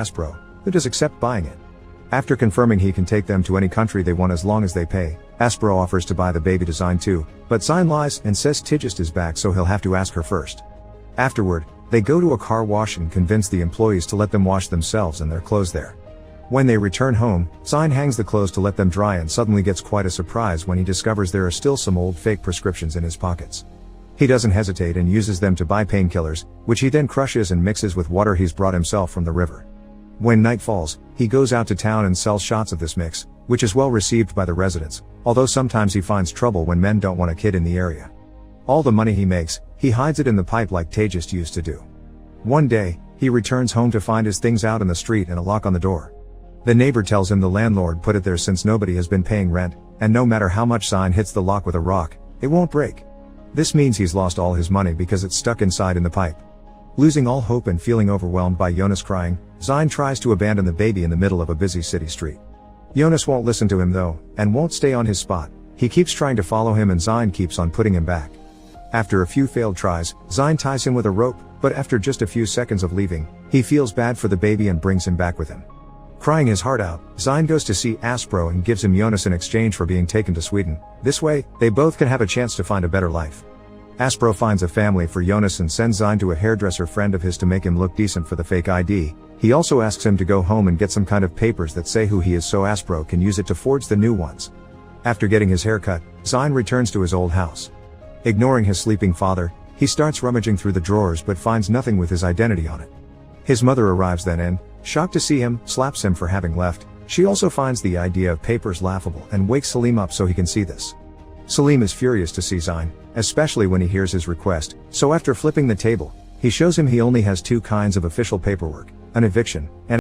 Aspro, who does accept buying it. After confirming he can take them to any country they want as long as they pay, Aspro offers to buy the baby to Zine too, but Zine lies and says Tigist is back so he'll have to ask her first. Afterward, they go to a car wash and convince the employees to let them wash themselves and their clothes there. When they return home, Zine hangs the clothes to let them dry and suddenly gets quite a surprise when he discovers there are still some old fake prescriptions in his pockets. He doesn't hesitate and uses them to buy painkillers, which he then crushes and mixes with water he's brought himself from the river. When night falls, he goes out to town and sells shots of this mix, which is well received by the residents, although sometimes he finds trouble when men don't want a kid in the area. All the money he makes, he hides it in the pipe like Tigist used to do. One day, he returns home to find his things out in the street and a lock on the door. The neighbor tells him the landlord put it there since nobody has been paying rent, and no matter how much Zine hits the lock with a rock, it won't break. This means he's lost all his money because it's stuck inside in the pipe. Losing all hope and feeling overwhelmed by Jonas crying, Zine tries to abandon the baby in the middle of a busy city street. Jonas won't listen to him though, and won't stay on his spot. He keeps trying to follow him and Zine keeps on putting him back. After a few failed tries, Zine ties him with a rope, but after just a few seconds of leaving, he feels bad for the baby and brings him back with him. Crying his heart out, Zine goes to see Aspro and gives him Jonas in exchange for being taken to Sweden. This way, they both can have a chance to find a better life. Aspro finds a family for Jonas and sends Zine to a hairdresser friend of his to make him look decent for the fake ID. He also asks him to go home and get some kind of papers that say who he is so Aspro can use it to forge the new ones. After getting his hair cut, Zine returns to his old house. Ignoring his sleeping father, he starts rummaging through the drawers but finds nothing with his identity on it. His mother arrives then and, shocked to see him, slaps him for having left. She also finds the idea of papers laughable and wakes Salim up so he can see this. Salim is furious to see Zine, especially when he hears his request, so after flipping the table, he shows him he only has two kinds of official paperwork, an eviction, and